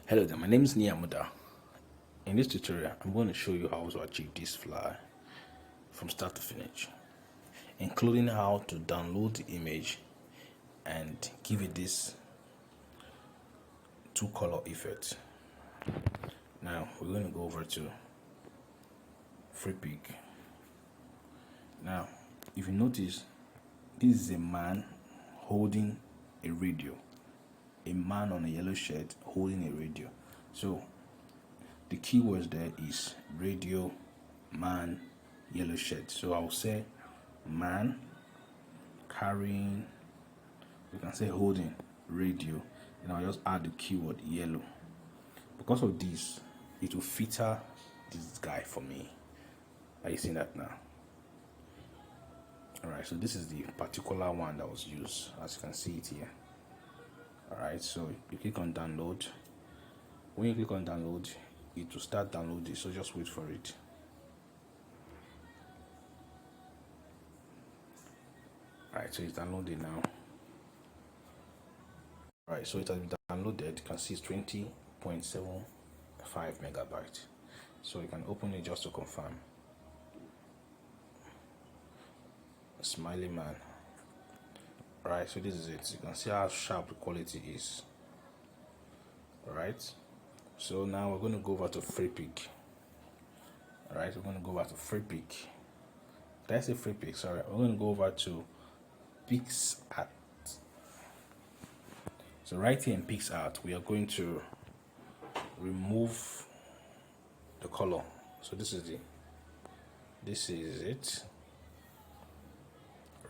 Hello there, my name is Niamuda. In this tutorial, I'm going to show you how to achieve this fly from start to finish, including how to download the image and give it this two color effect. Now, we're going to go over to FreePic. Now, if you notice, this is a man holding a radio, a man on a yellow shirt holding a radio. So the keywords there is radio, man, yellow shirt. So I'll say man carrying, you can say holding radio, and I'll just add the keyword yellow. Because of this, it will filter this guy for me. Are you seeing that now? Alright, so this is the particular one that was used, as you can see it here. Alright, so you click on download. When you click on download, it will start downloading, so just wait for it. Alright, so it's downloading now. Alright, so it has been downloaded. You can see it's 20.75 megabytes. So you can open it just to confirm. Smiley man. Alright, so this is it. You can see how sharp the quality is. Alright, so now we're going to go over to FreePic. Alright, we're going to go over to FreePic. Did I say FreePic? Sorry, we're going to go over to Pixellab. So right here in Pixellab, we are going to remove the color. So this is it.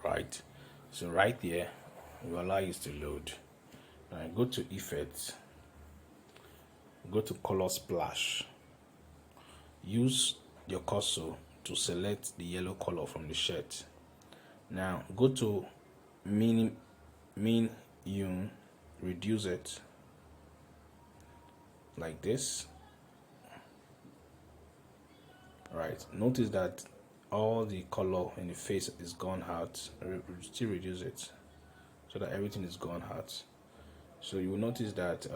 Right. So right here, we allow it to load. Now go to Effects. Go to Color Splash. Use your cursor to select the yellow color from the shirt. Now go to mean hue, reduce it like this. Right, notice that all the color in the face is gone out. Still reduce it so that everything is gone out. So you will notice that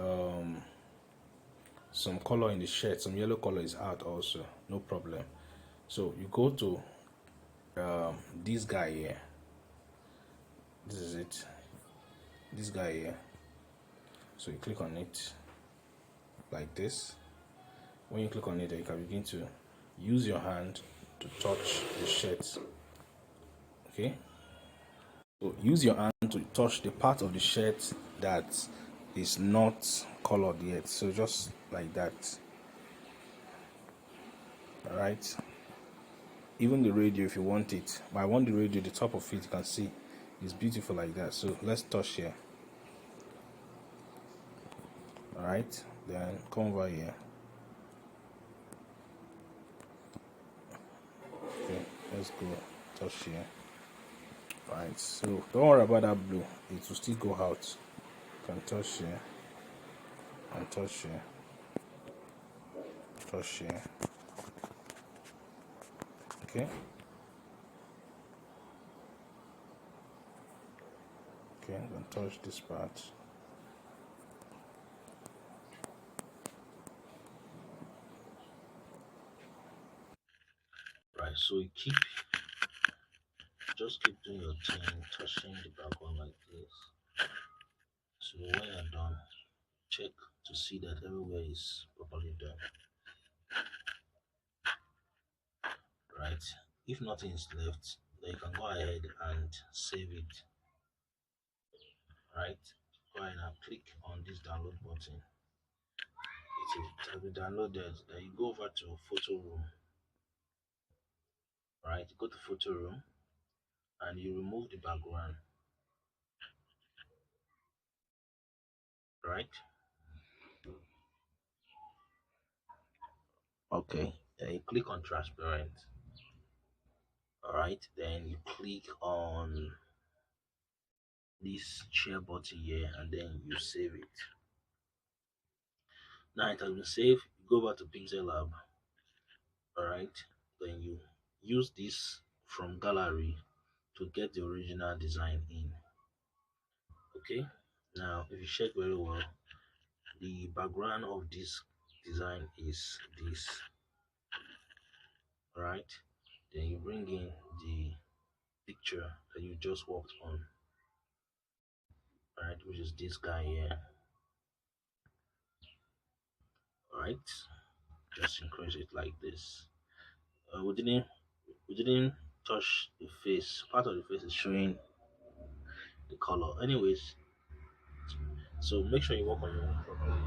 some color in the shirt, some yellow color is out also, no problem. So you go to this guy here. This is it, this guy here. So you click on it like this. When you click on it, you can begin to use your hand to touch the shirt. Okay, so use your hand to touch the part of the shirt that is not colored yet. So just like that. All right, even the radio, if you want it, but I want the radio, the top of it, you can see it's beautiful like that. So let's touch here. All right, then come over here. Okay, let's go touch here. Right, so don't worry about that blue, it will still go out. You can touch here and touch here, touch here. Okay, I'm gonna touch this part. Right, so you just keep doing your thing, touching the background like this. So when you're done, check to see that everywhere is properly done. Right, if nothing is left, then you can go ahead and save it. Right, go ahead and click on this download button. It has been downloaded. Then you go over to photo room. Right, go to photo room and you remove the background. Right, okay, then you click on transparent. All right, then you click on this share button here and then you save it. Now it has been saved. You go over to Pixellab. All right, then you use this from gallery to get the original design in. Okay, now if you check very well, the background of this design is this, right? Then you bring in the picture that you just worked on, right, which is this guy here, right? Just increase it like this. We didn't touch the face. Part of the face is showing the color. Anyways, so make sure you work on your own properly.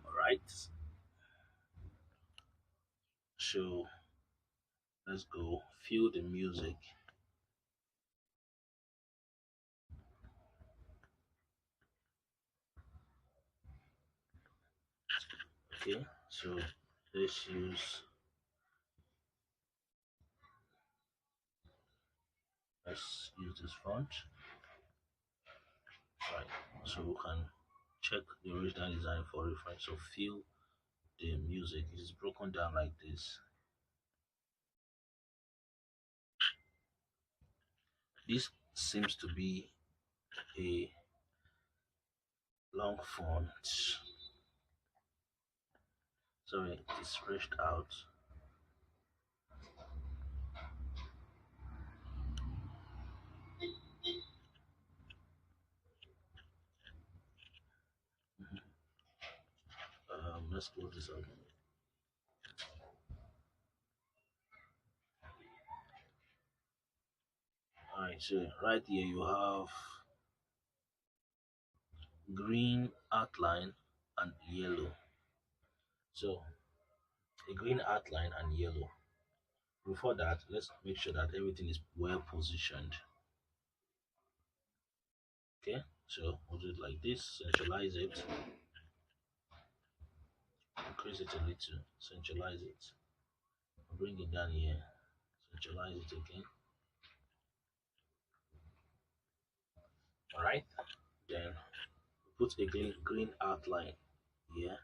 All right. So let's go. Feel the music. Okay. So let's use this font. Right. So we can check the original design for reference. So feel the music is broken down like this. This seems to be a long font. Sorry, it's stretched out. Let's close this up. Alright, so right here you have green outline and yellow. So a green outline and yellow. Before that, let's make sure that everything is well positioned. Okay, so we'll do it like this, centralize it, increase it a little, centralize it, bring it down here, centralize it again. Alright, then put a green outline here.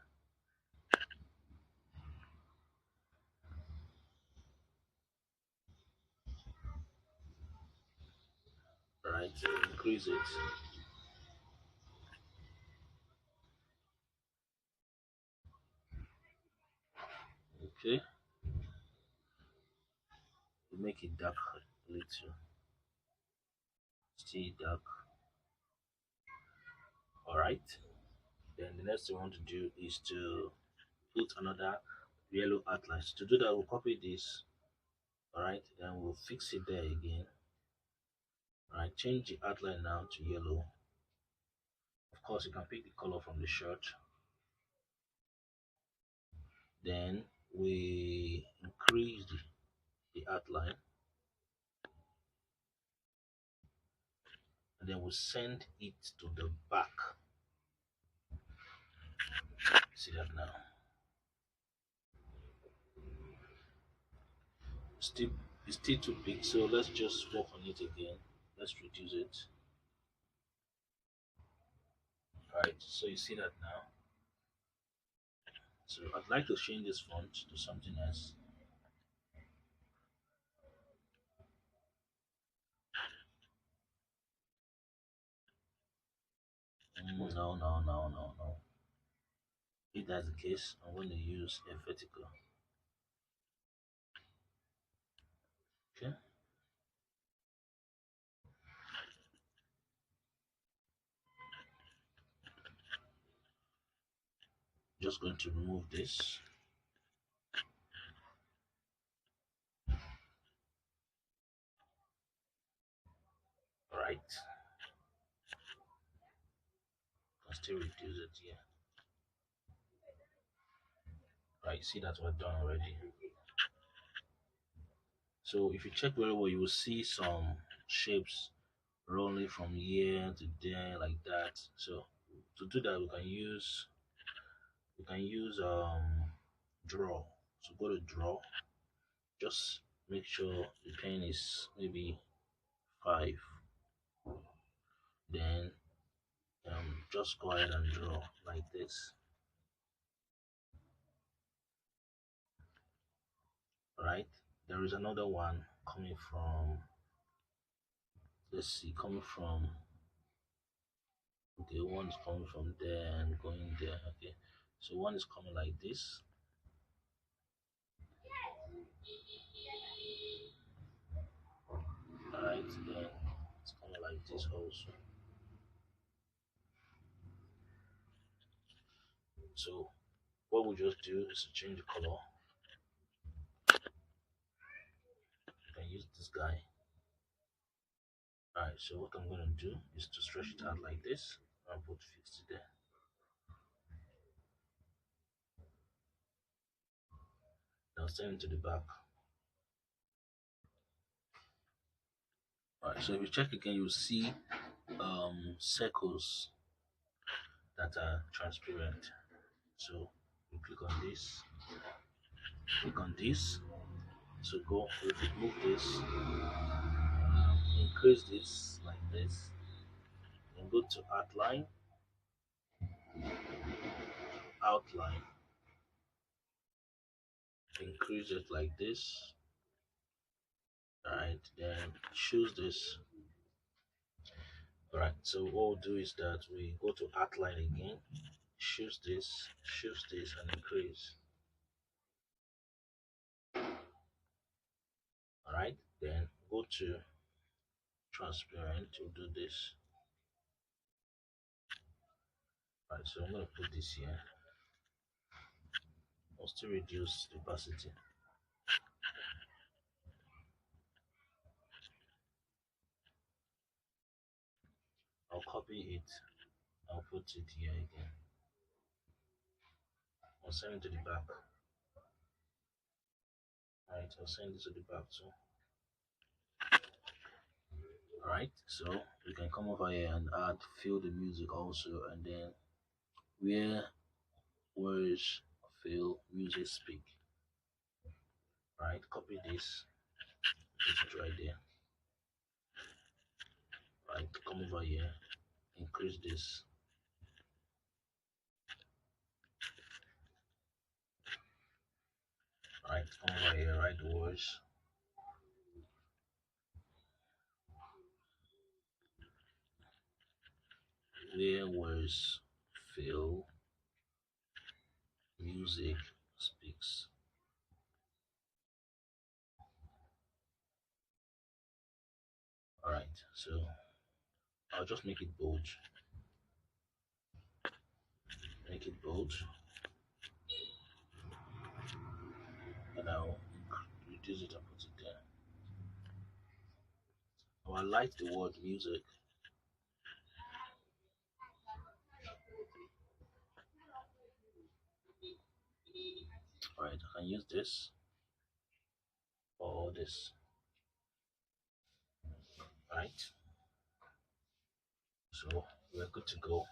Right, increase it. Okay, we make it dark a little, still dark. Alright, then the next thing we want to do is to put another yellow outline. So to do that, we'll copy this. Alright, then we'll fix it there again. Alright, change the outline now to yellow. Of course, you can pick the color from the shirt. Then we increase the outline, and then we send it to the back. See that now? Still, it's still too big, so let's just work on it again. Let's reduce it. Alright, so you see that now. So I'd like to change this font to something else. No, no, no, no, no. If that's the case, I'm going to use a vertical. Okay. Just going to remove this. Right. Can still reduce it here. Right, see that we're done already. So if you check very well, you will see some shapes rolling from here to there like that. So to do that, we can use draw. So go to draw. Just make sure the pen is maybe 5. Then just go ahead and draw like this. Right, there is another one coming from, let's see, coming from Okay, one is coming from there and going there. Okay, so one is coming like this. Alright, then it's coming like this also. So what we just do is to change the color. You can use this guy. Alright, so what I'm going to do is to stretch it out like this and put 50 there. Now send it to the back. Alright, so if you check again, you'll see circles that are transparent. So you click on this, click on this. So go remove this, increase this like this, then go to outline, increase it like this. Alright, then choose this. Alright, so what we'll do is that we go to outline again, choose this and increase. Alright, then go to transparent, we'll do this. Alright, so I'm going to put this here. I'll still reduce the opacity. I'll copy it, I'll put it here again. I'll send it to the back. Alright, I'll send it to the back too. Alright, so we can come over here and add fill the music also, and then where words fill music speak. Right, copy this, put it right there. Right, come over here, increase this. Right, come over here, write the words. Where words fill music speaks. Alright, so I'll just make it bold. Make it bold. And I'll reduce it and put it there. I'll highlight the word music. Alright, I can use this or this. Right, so we're good to go.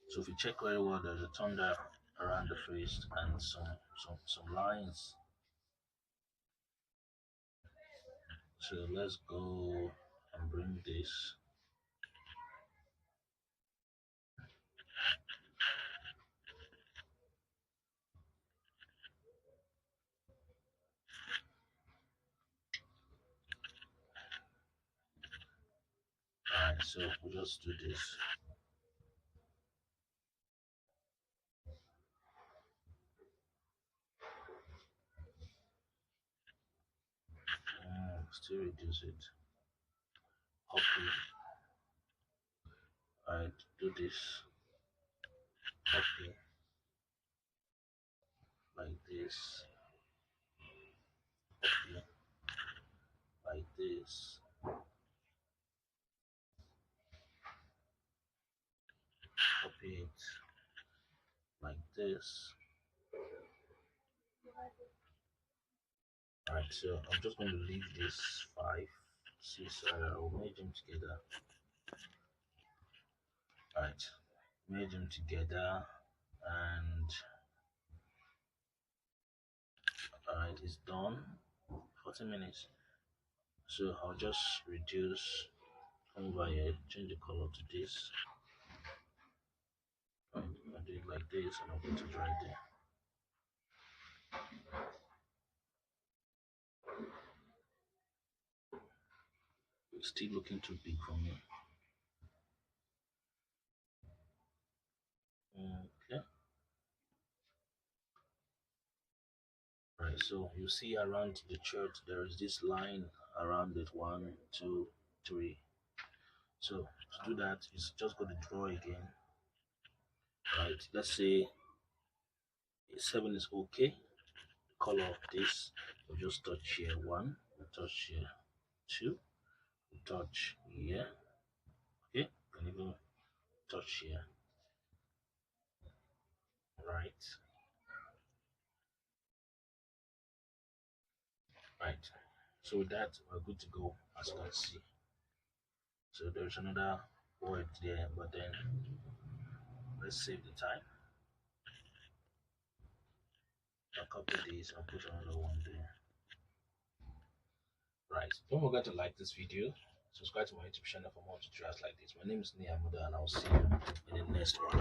So if you check very well, there's a thunder around the face and some lines. So let's go and bring this. Alright, so we'll just do this. Still reduce it. Copy. Alright, do this. Copy. Like this. Copy. Like this. Copy it. Like this. Alright, so I'm just going to leave this 5, 6, I'll merge them together. Alright, merge them together, and alright, it's done. 40 minutes. So I'll just reduce, come over here, change the color to this. Right, I'll do it like this and I'll put it right there. It's still looking too big for me. So you see around the church there is this line around it, 1, 2, 3. So to do that, it's just going to draw again, right? Let's say 7 is okay. The color of this, we'll just touch here 1, we'll touch here 2, we'll touch here, okay, and even touch here, right? Right. So with that, we're good to go, as you can see. So there's another word there, but then let's save the time. I'll copy this and put another one there. Right. Don't forget to like this video, subscribe to my YouTube channel for more tutorials like this. My name is Nia Muda, and I'll see you in the next one.